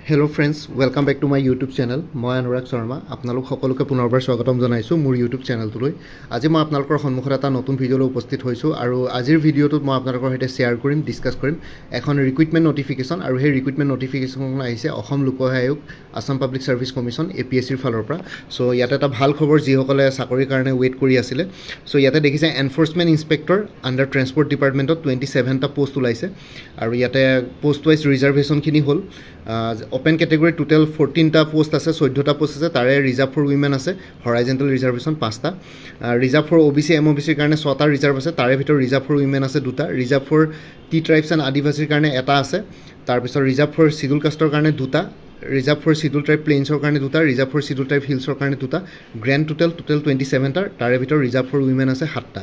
Hello friends, welcome back to my YouTube channel. মই অনুৰাগ শৰ্মা আপোনালোক সকলোকে পুনৰবাৰ স্বাগতম জনাইছো মোৰ YouTube চেনেলটোলৈ। আজি মই আপোনালোকৰ সন্মুখত এটা নতুন ভিডিঅলৈ উপস্থিত হৈছো আৰু আজিৰ ভিডিঅটোত মই আপোনালোকৰ সৈতে শেয়াৰ কৰিম, ডিসকাস কৰিম এখন ৰিক্ৰুটমেন্ট নটিফিকেশন আৰু সেই ৰিক্ৰুটমেন্ট নটিফিকেশন আহিছে অসম লোক আয়োগ Assam public service commission APSC ৰ ফালৰ পৰা। সো ইয়াতে এটা ভাল খবৰ যিসকলে চাকৰিৰ কাৰণে ওয়েট কৰি আছিল। সো ইয়াতে দেখিছে enforcement inspector under transport ডিপাৰ্টমেন্টত 27টা post ওলাইছে আৰু ইয়াতে পোষ্ট ওয়াইজ ৰিজাৰ্ভেশন খিনি হ'ল। Open category total 14টা পোষ্ট আছে, 14টা পোষ্ট আছে, তাৰে ৰিজাৰ্ভ ফৰ উইমেন আছে, হৰাইজেন্টাল ৰিজাৰ্ভেশন 5টা, ৰিজাৰ্ভ ফৰ OBC MOBC কাৰণে 6টা ৰিজাৰ্ভ আছে, তাৰে ভিতৰত ৰিজাৰ্ভ ফৰ উইমেন আছে 2টা, reserve for the tribes and আদিবাসীৰ কাৰণে এটা আছে, তাৰ পিছত ৰিজাৰ্ভ ফৰ শিডিউল কাষ্টৰ কাৰণে 2টা, ৰিজাৰ্ভ ফৰ শিডিউল ট্ৰাইব প্লেইনছৰ কাৰণে 2টা, ৰিজাৰ্ভ ফৰ শিডিউল ট্ৰাইব হিলছৰ কাৰণে 2টা, গ্ৰেণ্ড টোটেল 27টা, তাৰে ভিতৰত ৰিজাৰ্ভ ফৰ উইমেন আছে 7টা।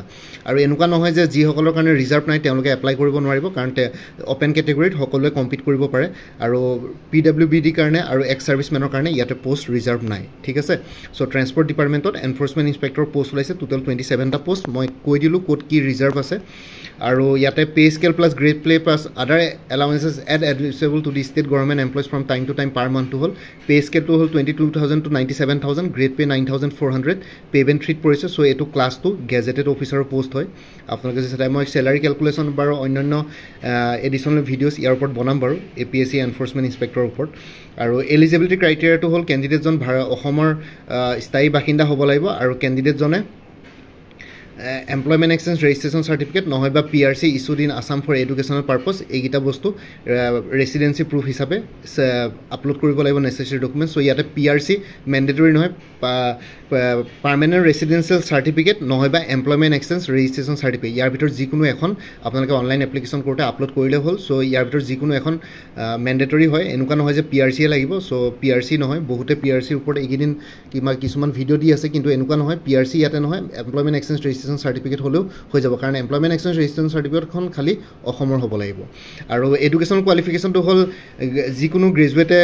আৰু এনেকুৱা নহয় যে যিসকলৰ কাৰণে ৰিজাৰ্ভ নাই তেওঁলোকে এপ্লাই কৰিব নোৱাৰিব, কাৰণ অপেন কেটেগৰীত সকলোৱে কম্পিট কৰিব পাৰে আৰু PWBD কাৰণে আৰু এক্স সাৰ্ভিসমেনৰ কাৰণে ইয়াতে পোষ্ট ৰিজাৰ্ভ নাই, ঠিক আছে। সো ট্ৰান্সপোৰ্ট ডিপাৰ্টমেণ্টত এনফোৰ্সমেন্ট ইন্সপেক্টৰ পোষ্ট ওলাইছে টোটেল 27টা পোষ্ট। মই কৈ দিলোঁ ক'ত কি ৰিজাৰ্ভ আছে আৰু ইয়াতে pay scale plus grade pay plus other allowances admissible to the state government employees from time to time per মান্থটো হ'ল। পে স্কেলটো হ'ল 22,000 to 97,000, গ্ৰেড পে 9,400, পে'মেণ্ট 3ত পৰিছে। চ' এইটো ক্লাছ 2 গেজেটেড অফিচাৰৰ পোষ্ট হয়। আপোনালোকে যেতিয়া মই চেলাৰী কেলকুলেশ্যন বাৰু অন্যান্য এডিশ্যনেল ভিডিঅ'ছ ইয়াৰ ওপৰত বনাম বাৰু APSC এনফোৰ্সমেন্ট ইন্সপেক্টৰৰ ওপৰত। আৰু এলিজিবিলিটি ক্ৰাইটেৰিয়াটো হ'ল কেণ্ডিডেটজন অসমৰ স্থায়ী বাসিন্দা হ'ব লাগিব আৰু কেণ্ডিডেটজনে এমপ্লয়মেণ্ট এক্সচেঞ্জ ৰেজিষ্ট্ৰেশ্যন চাৰ্টিফিকেট নহয় বা PRC issued in Assam for educational purpose, এইকেইটা বস্তু ৰেচিডেঞ্চি প্ৰুফ হিচাপে আপলোড কৰিব লাগিব নেচেচাৰী ডকুমেণ্টছ। চ' ইয়াতে PRC মেণ্ডেটৰী নহয়, পাৰ্মানেণ্ট ৰেচিডেঞ্চিয়েল চাৰ্টিফিকেট নহয় বা এমপ্লয়মেণ্ট এক্সচেঞ্জ ৰেজিষ্ট্ৰেশ্যন চাৰ্টিফিকেট, ইয়াৰ ভিতৰত যিকোনো এখন আপোনালোকে অনলাইন এপ্লিকেশ্যন কৰোঁতে আপলোড কৰিলে হ'ল। চ' ইয়াৰ ভিতৰত যিকোনো এখন মেণ্ডেটৰী হয়, এনেকুৱা নহয় যে PRC লাগিব। চ' PRC নহয়, বহুতে PRCৰ ওপৰত এইকেইদিন কিছুমান ভিডিঅ' দি আছে, কিন্তু এনেকুৱা নহয়, PRC ইয়াতে নহয়, এমপ্লয়মেণ্ট এক্সচেঞ্জ ৰেজিষ্ট্ৰেশ্যন চাৰ্টিফিকেট হ'লেও হৈ যাব, কাৰণ এমপ্লয়মেণ্ট এক্সচেঞ্জ ৰেজিষ্ট্ৰেশ্যন চাৰ্টিফিকেটখন খালি অসমৰ হ'ব লাগিব। আৰু এডুকেশ্যন কোৱালিফিকেশ্যনটো হ'ল যিকোনো গ্ৰেজুৱেটে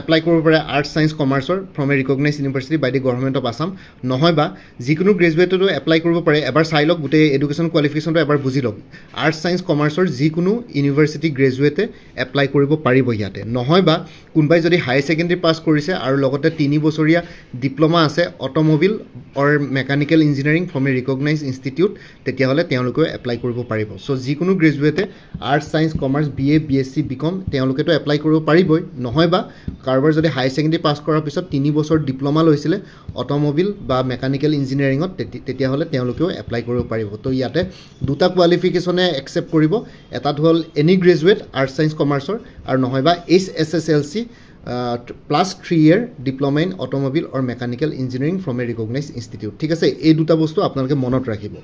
এপ্লাই কৰিব পাৰে আৰ্টছ ছায়েন্স কমাৰ্চৰ from a recognized university by the government of Assam, নহয় বা যিকোনো গ্ৰেজুৱেটেতো এপ্লাই কৰিব পাৰে। এবাৰ চাই লওক, গোটেই এডুকেশ্যন কোৱালিফিকেশ্যনটো এবাৰ বুজি লওক। আৰ্টছ ছায়েন্স কমাৰ্চৰ যিকোনো ইউনিভাৰ্চিটি গ্ৰেজুৱেটে এপ্লাই কৰিব পাৰিব ইয়াতে, নহয় বা কোনোবাই যদি হায়াৰ ছেকেণ্ডেৰী পাছ কৰিছে আৰু লগতে 3 বছৰীয়া ডিপ্ল'মা আছে automobile or mechanical engineering from a recognise institute, তেতিয়াহ'লে তেওঁলোকেও এপ্লাই কৰিব পাৰিব। চ' যিকোনো গ্ৰেজুৱেটে arts science commerce BA BSc BCom তেওঁলোকেতো এপ্লাই কৰিব পাৰিবই, নহয় বা কাৰোবাৰ যদি হায়াৰ ছেকেণ্ডেৰী পাছ কৰাৰ পিছত 3 বছৰ ডিপ্ল'মা লৈছিলে অট'মোবিল বা মেকানিকেল ইঞ্জিনিয়াৰিঙত, তেতিয়াহ'লে তেওঁলোকেও এপ্লাই কৰিব পাৰিব। তো ইয়াতে 2টা কোৱালিফিকেশ্যনে একচেপ্ট কৰিব, এটাত হ'ল এনি গ্ৰেজুৱেট আৰ্টছ ছায়েন্স কমাৰ্চৰ আৰু নহয় বা HSSLC plus 3 year diploma in automobile or mechanical engineering from a recognise institute, ঠিক আছে। এই 2টা বস্তু আপোনালোকে মনত ৰাখিব।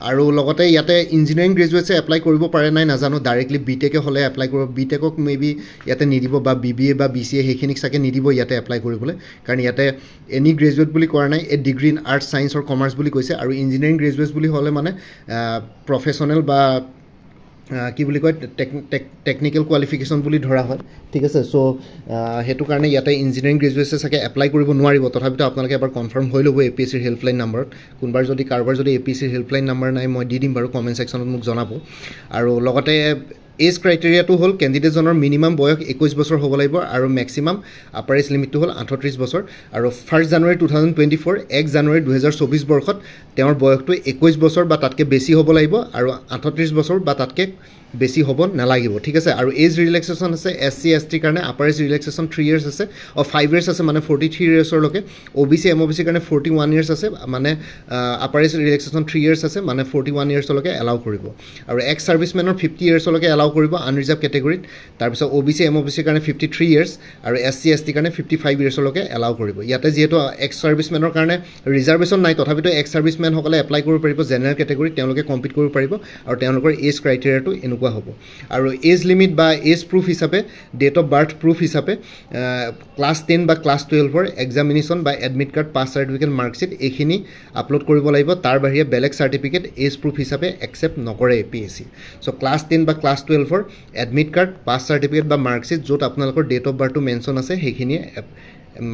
আৰু লগতে ইয়াতে ইঞ্জিনিয়াৰিং গ্ৰেজুৱেটছে এপ্লাই কৰিব পাৰে নাই নাজানো, ডাইৰেক্টলি BTech হ'লে এপ্লাই কৰিব, BTechক মেবি ইয়াতে নিদিব বা BBA বা BCA সেইখিনিক চাগে নিদিব ইয়াতে এপ্লাই কৰিবলৈ, কাৰণ ইয়াতে এনি গ্ৰেজুৱেট বুলি কৰা নাই, a degree in arts science or commerce বুলি কৈছে। আৰু ইঞ্জিনিয়াৰিং গ্ৰেজুৱেটছ বুলি হ'লে মানে প্ৰফেশ্যনেল বা কি বুলি কয় টেকনিকেল কোৱালিফিকেশ্যন বুলি ধৰা হয়, ঠিক আছে। চ' সেইটো কাৰণে ইয়াতে ইঞ্জিনিয়াৰিং গ্ৰেজুৱেটছে চাগে এপ্লাই কৰিব নোৱাৰিব। তথাপিতো আপোনালোকে এবাৰ কনফাৰ্ম হৈ ল'ব APSCৰ হেল্পলাইন নাম্বাৰত। কাৰোবাৰ যদি APSCৰ হেল্পলাইন নাম্বাৰ নাই মই দি দিম বাৰু, কমেণ্ট ছেকশ্যনত মোক জনাব। আৰু লগতে এজ ক্ৰাইটেৰিয়াটো হ'ল কেণ্ডিডেটজনৰ মিনিমাম বয়স 21 বছৰ হ'ব লাগিব আৰু মেক্সিমাম আপাৰ এজ লিমিটটো হ'ল 38 বছৰ। আৰু 1 জানুৱাৰী 2024 1 জানুৱাৰী 2024 বৰ্ষত তেওঁৰ বয়সটো 21 বছৰ বা তাতকৈ বেছি হ'ব লাগিব আৰু 38 বছৰ বা তাতকৈ বেছি হ'ব নালাগিব, ঠিক আছে। আৰু এজ ৰিলেক্সেশ্যন আছে SC ST কাৰণে আপাৰ এজ ৰিলেক্সেশ্যন 3 years আছে, 5 years আছে মানে 43 yearsলৈকে। OBC MOBC কাৰণে 41 years আছে, মানে আপাৰ এজ ৰিলেক্সেশ্যন 3 years আছে, মানে 41 yearsলৈকে এলাউ কৰিব। আৰু এক্স ছাৰ্ভিচমেনৰ 50 yearsলৈকে এলাউ কৰিব আনৰিজাৰ্ভ কেটেগৰীত। তাৰপিছত OBC MOBC কাৰণে 53 years আৰু SC ST কাৰণে 55 yearsলৈকে এলাউ কৰিব। ইয়াতে যিহেতু এক্স ছাৰ্ভিচমেনৰ কাৰণে ৰিজাৰ্ভেশ্যন নাই, তথাপিতো এক্স ছাৰ্ভিচমেনসকলে এপ্লাই কৰিব পাৰিব জেনেৰেল কেটেগৰীত, তেওঁলোকে কম্পিট কৰিব পাৰিব আৰু তেওঁলোকৰ এজ ক্ৰাইটেৰিয়াটো এনেকুৱা হ'ব। আৰু এজ লিমিট বা এজ প্ৰুফ হিচাপে ডেট অফ বাৰ্থ প্ৰুফ হিচাপে ক্লাছ 10 বা ক্লাছ 12ৰ এক্সামিনেশ্যন বা admit card pass certificate marksheet এইখিনি আপলোড কৰিব লাগিব। তাৰ বাহিৰে বেলেগ চাৰ্টিফিকেট এজ প্ৰুফ হিচাপে একচেপ্ট নকৰে APSC। চ' ক্লাছ 10 বা ক্লাছ 12ৰ এডমিট কাৰ্ড পাছ চাৰ্টিফিকেট বা মাৰ্কশ্বিট য'ত আপোনালোকৰ ডেট অফ বাৰ্থটো মেনশ্যন আছে সেইখিনিয়ে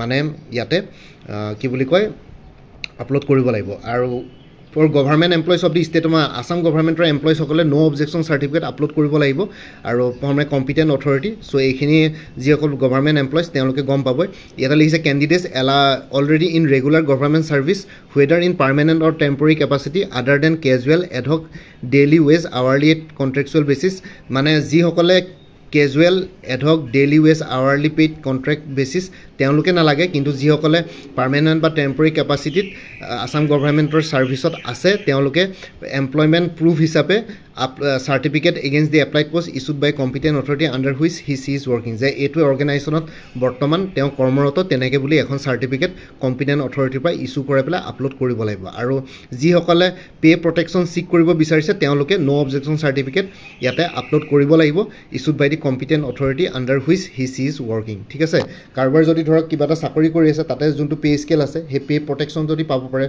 মানে ইয়াতে কি বুলি কয় আপলোড কৰিব লাগিব। আৰু for government employees of the state Assam গভৰ্ণমেণ্টৰ এমপ্লয়িজসকলে নো অবজেকশ্যন চাৰ্টিফিকেট আপলোড কৰিব লাগিব আৰু from a competent authority so' এইখিনি যিসকল গভৰ্ণমেণ্ট এমপ্লয়িজ তেওঁলোকে গম পাব ইয়াতে লিখিছে candidates already in regular government service whether in permanent or temporary capacity other than casual ad hoc daily wage hourly contractual basis মানে যিসকলে casual ad hoc daily wage hourly paid contract basis তেওঁলোকে নালাগে কিন্তু যিসকলে পাৰ্মানেণ্ট বা টেম্পৰৰী কেপাচিটিত আছাম গভৰ্ণমেণ্টৰ ছাৰ্ভিচত আছে তেওঁলোকে এমপ্লয়মেণ্ট প্ৰুফ হিচাপে certificate against the applied post issued by competent authority under which he is working যে এইটো অৰ্গেনাইজেশ্যনত বৰ্তমান তেওঁ কৰ্মৰত তেনেকৈ বুলি এখন চাৰ্টিফিকেট কম্পিটেণ্ট অথৰিটিৰ পৰা ইছ্যু কৰাই পেলাই আপলোড কৰিব লাগিব আৰু যিসকলে পে প্ৰটেকশ্যন চিক কৰিব বিচাৰিছে তেওঁলোকে নো অবজেকশ্যন চাৰ্টিফিকেট ইয়াতে আপলোড কৰিব লাগিব issued by the competent authority under which he is working ঠিক আছে কাৰোবাৰ যদি ধৰক কিবা এটা চাকৰি কৰি আছে তাতে যোনটো পে স্কেল আছে সেই পে প্ৰটেকশ্যন যদি পাব পাৰে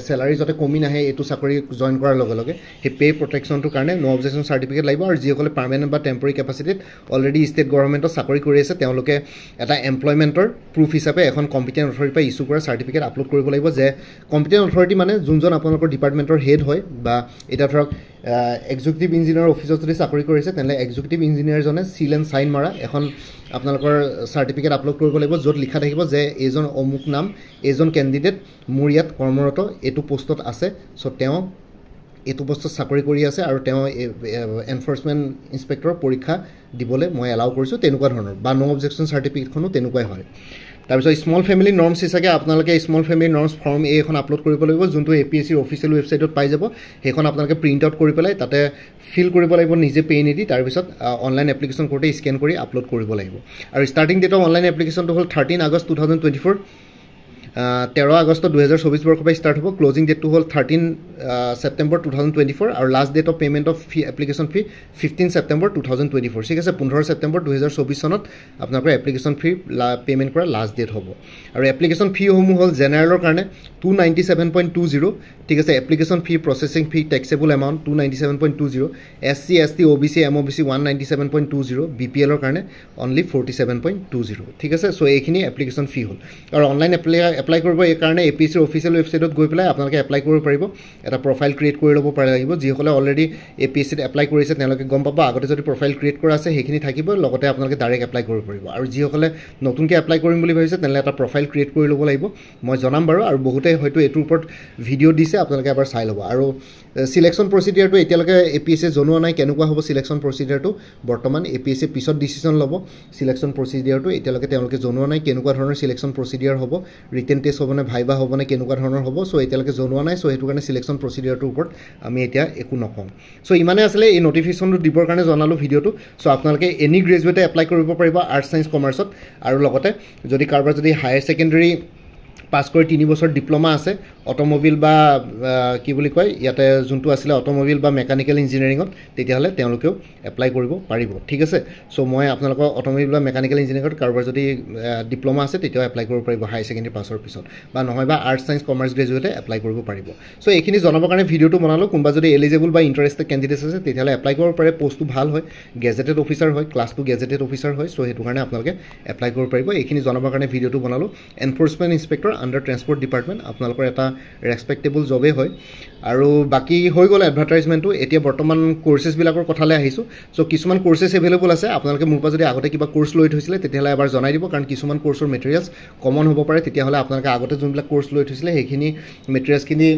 চেলাৰী যাতে কমি নাহে এইটো চাকৰি জইন কৰাৰ লগে লগে সেই পে প্ৰটেকশ্যনটোৰ কাৰণে নো অবজেকশ্যন চাৰ্টিফিকেট লাগিব আৰু যিসকলে পাৰ্মানেণ্ট বা টেম্পৰৰী কেপাচিটিত অলৰেডি ষ্টেট গভৰ্ণমেণ্টত চাকৰি কৰি আছে তেওঁলোকে এটা এমপ্লয়মেণ্টৰ প্ৰুফ হিচাপে এখন কম্পিটেণ্ট অথৰিটিৰ পৰা ইছ্যু কৰা চাৰ্টিফিকেট আপলোড কৰিব লাগিব যে কম্পিটেণ্ট অথৰিটি মানে যোনজন আপোনালোকৰ ডিপাৰ্টমেণ্টৰ হেড হয় বা এতিয়া ধৰক এক্সিকিউটিভ ইঞ্জিনিয়াৰ অফিচত যদি চাকৰি কৰিছে তেনেহ'লে এক্সিকিউটিভ ইঞ্জিনিয়াৰজনে চিল এণ্ড চাইন মাৰা এখন আপোনালোকৰ চাৰ্টিফিকেট আপলোড কৰিব লাগিব য'ত লিখা থাকিব যে এইজন অমুক নাম এইজন কেণ্ডিডেট মোৰ ইয়াত কৰ্মৰত এইটো পোষ্টত আছে চ' তেওঁ এইটো পোষ্টত চাকৰি কৰি আছে আৰু তেওঁ এনফৰ্চমেণ্ট ইনস্পেক্টৰৰ পৰীক্ষা দিবলৈ মই এলাউ কৰিছোঁ তেনেকুৱা ধৰণৰ বা নো অবজেকশ্যন চাৰ্টিফিকেটখনো তেনেকুৱাই হয় তাৰপিছত স্মল ফেমিলি নৰ্মছ হিচাপে আপোনালোকে স্মল ফেমিলি নৰ্মছ ফৰ্ম এ এখন আপলোড কৰিব লাগিব যোনটো APSCৰ অফিচিয়েল ৱেবছাইটত পাই যাব সেইখন আপোনালোকে প্ৰিণ্ট আউট কৰি পেলাই তাতে ফিল কৰিব লাগিব নিজে পে নিদি তাৰপিছত অনলাইন এপ্লিকেশ্যন কৰোঁতে স্কেন কৰি আপলোড কৰিব লাগিব আৰু ষ্টাৰ্টিং ডেট অফ অনলাইন এপ্লিকেশ্যনটো হ'ল 13 আগষ্ট 2024 13 আগষ্ট 2024 বৰ্ষৰ পৰা ষ্টাৰ্ট হ'ব ক্লজিং ডেটটো হ'ল 13 ছেপ্টেম্বৰ 2024 আৰু last date of payment of fee application fee 15 September 2024 ঠিক আছে 15 ছেপ্টেম্বৰ 2024 চনত আপোনালোকৰ এপ্লিকেশ্যন ফি পে'মেণ্ট কৰা লাষ্ট ডেট হ'ব আৰু এপ্লিকেশ্যন ফিসমূহ হ'ল জেনেৰেলৰ কাৰণে 297.20 ঠিক আছে application fee processing fee taxable amount 297.20 SC ST OBC MOBC 197.20 BPLৰ কাৰণে অনলি 47.20 ঠিক আছে চ' এইখিনি এপ্লিকেশ্যন ফি হ'ল আৰু অনলাইন এপ্লাই কৰিব এই কাৰণে APSCৰ অফিচিয়েল ৱেবছাইটত গৈ পেলাই আপোনালোকে এপ্লাই কৰিব পাৰিব এটা প্ৰফাইল ক্ৰিয়েট কৰি ল'ব পাৰিব যিসকলে অলৰেডি APSCত এপ্লাই কৰিছে তেওঁলোকে গম পাব আগতে যদি প্ৰফাইল ক্ৰিয়েট কৰা আছে সেইখিনি থাকিব লগতে আপোনালোকে ডাইৰেক্ট এপ্লাই কৰিব পাৰিব আৰু যিসকলে নতুনকৈ এপ্লাই কৰিম বুলি ভাবিছে তেনেহ'লে এটা প্ৰফাইল ক্ৰিয়েট কৰি ল'ব লাগিব মই জনাম বাৰু আৰু বহুতে হয়তো এইটোৰ ওপৰত ভিডিঅ' দিছে আপোনালোকে এবাৰ চাই ল'ব আৰু সিলেকশ্যন প্ৰচিডিউৰটো এতিয়ালৈকে APSCয়ে জনোৱা নাই কেনেকুৱা হ'ব সিলেকশ্যন প্ৰচিডিউৰটো বৰ্তমান APSCয়ে পিছত ডিচিশ্যন ল'ব সিলেকশ্যন প্ৰচিডিউৰটো এতিয়ালৈকে তেওঁলোকে জনোৱা নাই কেনেকুৱা ধৰণৰ সিলেকশ্যন প্ৰচিডিউৰ হ'ব ৰিটেন টেষ্ট হ'বনে ভাইবা হ'বনে কেনেকুৱা ধৰণৰ হ'ব চ' এতিয়ালৈকে জনোৱা নাই চ' সেইটো কাৰণে সিলেকশ্যন প্ৰচিডিউৰটোৰ ওপৰত আমি এতিয়া একো নকওঁ চ' ইমানে আছিলে এই নটিফিকেশ্যনটো দিবৰ কাৰণে জনালোঁ ভিডিঅ'টো চ' আপোনালোকে এনি গ্ৰেজুৱেটে এপ্লাই কৰিব পাৰিব আৰ্টছ ছায়েন্স কমাৰ্চত আৰু লগতে যদি কাৰোবাৰ যদি হায়াৰ ছেকেণ্ডেৰী পাছ কৰি 3 বছৰ ডিপ্ল'মা আছে অটোমোবাইল বা কি বুলি কয় ইয়াতে যোনটো আছিলে অটোমোবাইল বা মেকানিকেল ইঞ্জিনিয়াৰিঙত তেতিয়াহ'লে তেওঁলোকেও এপ্লাই কৰিব পাৰিব ঠিক আছে চ' মই আপোনালোকৰ অটোমোবাইল বা মেকানিকেল ইঞ্জিনিয়াৰিঙত কাৰোবাৰ যদি ডিপ্ল'মা আছে তেতিয়াও এপ্লাই কৰিব পাৰিব হায়াৰ ছেকেণ্ডেৰী পাছৰ পিছত বা নহয় বা আৰ্টছ ছায়েন্স কমাৰ্চ গ্ৰেজুৱেটে এপ্লাই কৰিব পাৰিব চ' এইখিনি জনাবৰ কাৰণে ভিডিঅ'টো বনালোঁ কোনোবা যদি এলিজিবল বা ইণ্টাৰেষ্টেড কেণ্ডিডেটছ আছে তেতিয়াহ'লে এপ্লাই কৰিব পাৰে পষ্টটো ভাল হয় গেজেটেড অফিচাৰ হয় ক্লাছ 2 গেজেটেড অফিচাৰ হয় চ' সেইটো কাৰণে আপোনালোকে এপ্লাই কৰিব পাৰিব এইখিনি জনাবৰ কাৰণে ভিডিঅ'টো বনালোঁ enforcement inspector under transport department আপোনালোকৰ এটা ৰেছপেক্টেবল জবেই হয় আৰু বাকী হৈ গ'ল এডভাৰটাইজমেণ্টটো এতিয়া বৰ্তমান কোৰ্চেছবিলাকৰ কথালৈ আহিছোঁ চ' কিছুমান কোৰ্চেছ এভেইলেবল আছে আপোনালোকে মোৰ পৰা যদি আগতে কিবা কোৰ্চ লৈ থৈছিলে তেতিয়াহ'লে এবাৰ জনাই দিব কাৰণ কিছুমান কোৰ্চৰ মেটেৰিয়েলছ কমন হ'ব পাৰে তেতিয়াহ'লে আপোনালোকে আগতে যোনবিলাক কোৰ্চ লৈ থৈছিলে সেইখিনি মেটেৰিয়েলছখিনি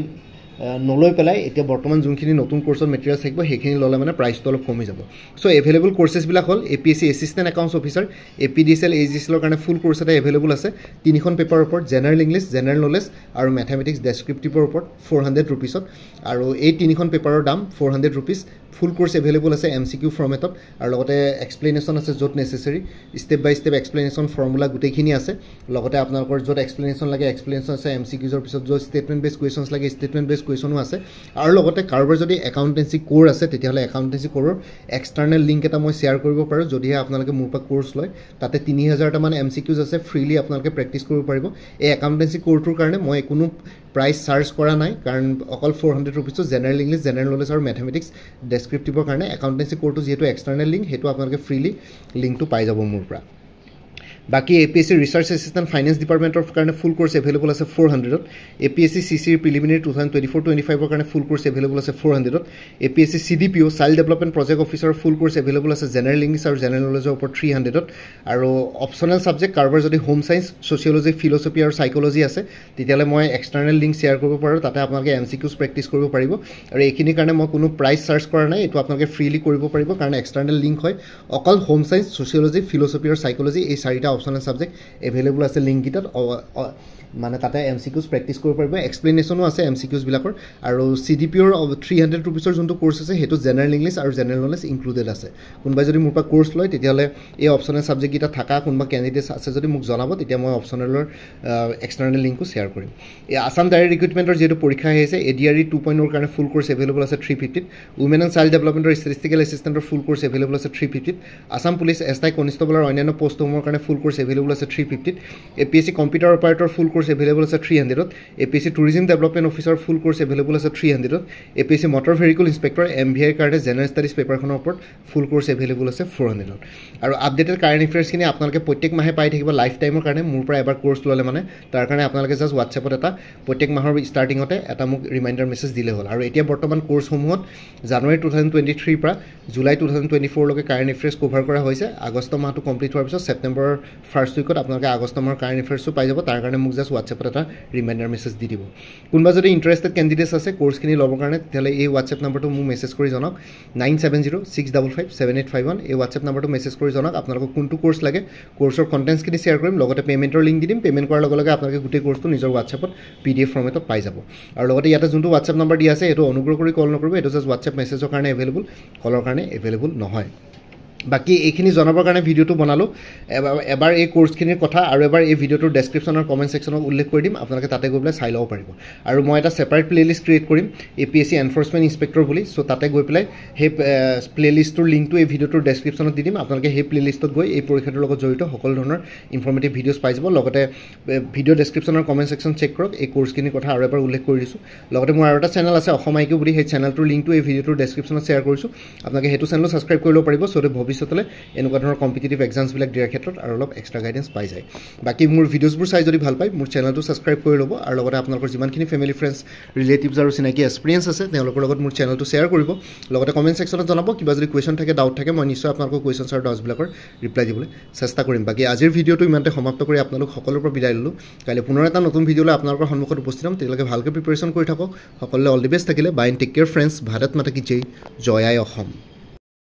নলৈ পেলাই এতিয়া বৰ্তমান যোনখিনি নতুন কোৰ্চৰ মেটেৰিয়েলছ থাকিব সেইখিনি ল'লে মানে প্ৰাইচটো অলপ কমি যাব চ' এভেইলেবল কোৰ্চেছবিলাক হ'ল APSC assistant accounts officer APDCL AGCLৰ কাৰণে ফুল কোৰ্চ এটা এভেইলেবল আছে 3খন পেপাৰৰ ওপৰত জেনেৰেল ইংলিছ জেনেৰেল নলেজ আৰু মেথমেটিক্স ডেছক্ৰিপটিভৰ ওপৰত 400 ৰুপিছত আৰু এই 3খন পেপাৰৰ দাম 400 ৰুপিছ ফুল কোৰ্চ এভেইলেবল আছে MCQ ফৰ্মেটত আৰু লগতে এক্সপ্লেনেশ্যন আছে য'ত নেচেচাৰী ষ্টেপ বাই ষ্টেপ এক্সপ্লেনেশ্যন ফৰ্মুলা গোটেইখিনি আছে লগতে আপোনালোকৰ য'ত এক্সপ্লেনেশ্যন লাগে এক্সপ্লেনেশ্যন আছে MCQৰ পিছত য'ত ষ্টেটমেণ্ট বেছ কুৱেশ্যনছ লাগে ষ্টেটমেণ্ট বেছ কুৱেশ্যনো আছে আৰু লগতে কাৰোবাৰ যদি একাউণ্টেঞ্চি কোৰ আছে তেতিয়াহ'লে একাউণ্টেঞ্চি কোৰৰ এক্সটাৰ্নেল লিংক এটা মই শ্বেয়াৰ কৰিব পাৰোঁ যদিহে আপোনালোকে মোৰ পৰা কোৰ্চ লয় তাতে 3000টা মান MCQs আছে ফ্ৰীলি আপোনালোকে প্ৰেক্টিছ কৰিব পাৰিব এই একাউণ্টেঞ্চি কোৰটোৰ কাৰণে মই কোনো প্ৰাইচ চাৰ্জ কৰা নাই কাৰণ অকল 400 ৰুপিছত জেনেৰেল ইংলিছ জেনেৰেল নলেজ আৰু মেথমেটিক্স ডেছক্ৰিপটিভৰ কাৰণে একাউণ্টেঞ্চি কোৰটো যিহেতু এক্সটাৰ্নেল লিংক সেইটো আপোনালোকে ফ্ৰীলি লিংকটো পাই যাব মোৰ পৰা বাকি APSC ৰিচাৰ্চ এছিষ্টেণ্ট ফাইনেন্স ডিপাৰ্টমেণ্টৰ কাৰণে ফুল কোৰ্চ এভেইলেবল আছে 400ত APSC CCৰ প্ৰিলিমিনাৰী 2024-25ৰ কাৰণে ফুল কোৰ্চ এভেইলেবল আছে 400ত APSC CDPO child development project অফিচাৰৰ ফুল কোৰ্চ এভেইলেবল আছে জেনেৰেল ইংলিছ আৰু জেনেৰেল নলেজৰ ওপৰত 300ত আৰু অপচনেল সাবজেক্ট কাৰোবাৰ যদি হোম সায়েন্স সোশিয়োলজি ফিলচফি আৰু সাইকোলজি আছে তেতিয়ালে মই এক্সটাৰ্নেল লিংক শেয়াৰ কৰিব পাৰোঁ তাতে আপোনালোকে MCQs প্ৰেক্টিছ কৰিব পাৰিব আৰু এইখিনি কাৰণে মই কোনো প্ৰাইচ চাৰ্জ কৰা নাই এটো আপোনালোকে ফ্ৰীলি কৰিব পাৰিব কাৰণ এক্সটাৰ্নেল লিংক হয় অকল হোম সায়েন্স সোশিয়োলজি ফিলচফি আৰু সাইকোলজি এই চাৰিটা অপচনেল সাবজেক্ট এভেইলেবল আছে লিংক কিটাত মানে তাতে MCQs প্ৰেক্টিছ কৰিব পাৰিব এক্সপ্লেনেশ্যনো আছে MCQs বিলাকৰ আৰু CDPৰ 300 रुपीसৰ যোনটো কোৰ্চ আছে হেতু জেনাৰেল ইংলিছ আৰু জেনাৰেল নলেজ ইনক্লুডেড আছে কোনবা যদি মোৰ পৰা কোৰ্চ লয় তেতিয়ালে এই অপচনেল সাবজেক্ট কিটা থাকা কোনবা ক্যান্ডিডেটস আছে যদি মোক জনাব তেতিয়া মই অপচনেলৰ এক্সটাৰ্নেল লিংকো শেয়াৰ কৰিম এই আসাম ডাইৰেক্ট ৰিক্ৰুটমেন্টৰ যেটো পৰীক্ষা হৈছে ADRE 2.0 ৰ কাৰণে ফুল কোৰ্চ এভেইলেবল আছে 350 উমেন এণ্ড চাইল্ড ডেভেলপমেন্টৰ ষ্টেটিষ্টিকেল এছিষ্টেণ্টৰ ফুল কোৰ্চ এভেইলেবল আছে 350 আসাম পুলিচ SI কনষ্টেবলৰ অন্যান্য পোষ্টসমূহৰ কাৰণে ফুল কোৰ্চ এভেইলেবল আছে 350 APSC কম্পিউটাৰ অপাৰেটৰ ফুল কোৰ্চ এভেইলেবল আছে 300ত APSC টুৰিজম ডেভেলপমেন্ট অফিচাৰ ফুল কোৰ্চ এভেইলেবল আছে 300ত APSC motor vehicle inspector MVI কাৰণে জেনাৰেল ষ্টাডিজ পেপাৰখনৰ ওপৰত ফুল কোৰ্চ এভেইলেবল আছে 400ত আৰু আপডেটেড কাৰেন্ট এফেয়াৰ্স খিনি আপোনালোকে প্ৰত্যেক মাহে পাই থাকিব লাইফ টাইমৰ কাৰণে মোৰ পৰা এবাৰ কোৰ্চ ললে মানে তাৰ কাৰণে আপোনালোকে জাস্ট WhatsAppত এটা প্ৰত্যেক মাহৰ ষ্টাৰ্টিংতে এটা মোক ৰিমাইন্ডাৰ মেছেজ দিলে হ'ল আৰু এতিয়া বৰ্তমান কোৰ্ছসমূহত জানুৱাৰী 2023 পৰা জুলাই 2024 লৈকে কাৰেন্ট এফেয়াৰ্স কভাৰ কৰা হৈছে আগষ্ট মাহটো কমপ্লিট হোৱাৰ পিছত সেপ্টেম্বৰৰ ফাৰ্ষ্ট উইকত আপোনালোকে আগষ্ট মাহৰ কাৰেন্ট এফেয়াৰ্সও পাই যাব তাৰ কাৰণে মোক জাস্ট WhatsAppত এটা ৰিমাইন্ডাৰ মেছেজ দি দিব কোনবা যদি ইন্টাৰেষ্টেড ক্যান্ডিডেটস আছে কোৰ্ছখিনি ল'বৰ কাৰণে তেলে এই WhatsApp নম্বৰটো মোক মেছেজ কৰি জনাওক 9706557851 এই WhatsApp নম্বৰটো মেছেজ কৰি জনাওক আপোনালোকক কোনটো কোৰ্ছ লাগে কোৰ্ছৰ কন্টেন্টছখিনি শেয়াৰ কৰিম লগতে পেমেন্টৰ লিংক দি দিম পেমেন্ট কৰাৰ লগে লগে আপোনালোকে গোটেই কোৰ্ছটো নিজৰ WhatsAppত PDF ফৰ্মেটত পাই যাব আৰু লগতে ইয়াতে যোনটো WhatsApp নম্বৰ দি আছে এটো অনুগ্ৰহ কৰি কল নকৰিব এটো জাস্ট WhatsApp মেছেজৰ কাৰণে এভেইলেবল কলৰ কাৰণে এভেইলেবল নহয় বাকি এইখিনি জনাবৰ কাৰণে ভিডিওটো বনালো এবাৰ এই কোৰ্ছখিনিৰ কথা আৰু এবাৰ এই ভিডিওটোৰ ডেসক্ৰিপচনৰ কমেন্ট সেকশনত উল্লেখ কৰি দিম আপোনালোকে তাতে গৈ পেলাই চাই লব পাৰিব আৰু মই এটা সেপাৰেট প্লেলিষ্ট ক্ৰিয়েট কৰিম APSC এনফোৰ্সমেন্ট ইন্সপেক্টৰ বুলি সো তাতে গৈ পেলাই সেই প্লেলিষ্টৰ লিংকটো এই ভিডিওটোৰ ডেসক্ৰিপচনত দি দিম আপোনালোকে সেই প্লেলিষ্টত গৈ এই পৰীক্ষাটোৰ লগত জড়িত সকলো ধৰণৰ ইনফৰমেটিভ ভিডিওছ পাই যাব লগতে ভিডিও ডেসক্ৰিপচনৰ কমেন্ট সেকশন চেক কৰক এই কোৰ্ছখিনিৰ কথা আৰু এবাৰ উল্লেখ কৰি দিছো লগতে মোৰ আৰু এটা চেনেল আছে অসম আইকিউ বুলি সেই চেনেলটোৰ লিংকটো এই ভিডিওটোৰ ডেসক্ৰিপচনত শেয়াৰ কৰিছো আপোনালোকে হেতু চেনেল সাবস্ক্ৰাইব কৰি লব পাৰিব সো ভৱিষ্যতলৈ এনেকুৱা ধৰণৰ কম্পিটিটিভ এক্সামছ বিলাক দিয়াৰ ক্ষেত্ৰত আৰু অলপ এক্সট্ৰা গাইডেন্স পাই যায় বাকি মোৰ ভিডিওছবোৰ চাই যদি ভাল পায় মোৰ চেনেলটো সাবস্ক্ৰাইব কৰি ল'ব আৰু লগতে আপোনালোকৰ যিমানখিনি ফেমিলি ফ্ৰেণ্ডছ ৰিলেটিভছ আৰু চিনাকি এক্সপিৰিয়েন্স আছে তেওঁলোকৰ লগত মোৰ চেনেলটো শ্বেয়াৰ কৰিব লগতে কমেন্ট সেকশনত জনাব কিবা যদি কোৱেশ্চন থাকে ডাউট থাকে মই নিশ্চয় আপোনালোকৰ কোৱেশ্চনছ আৰু ডাউটছ বিলাকৰ ৰিপ্লাই দিবলৈ চেষ্টা কৰিম বাকি আজিৰ ভিডিওটো ইমানতে সমাপ্ত কৰি আপোনালোক সকলোৰ পৰা বিদায় ললো কাইলৈ পুনৰ এটা নতুন ভিডিওলৈ আপোনালোকৰ সন্মুখত উপস্থিত হ'ম তেতিয়ালৈকে ভালকৈ প্ৰিপাৰেচন কৰি থাকক সকলোলৈ অল দি বেষ্ট থাকিলে bye and take care friends Bharat Mata কি জয় জয় আই অসম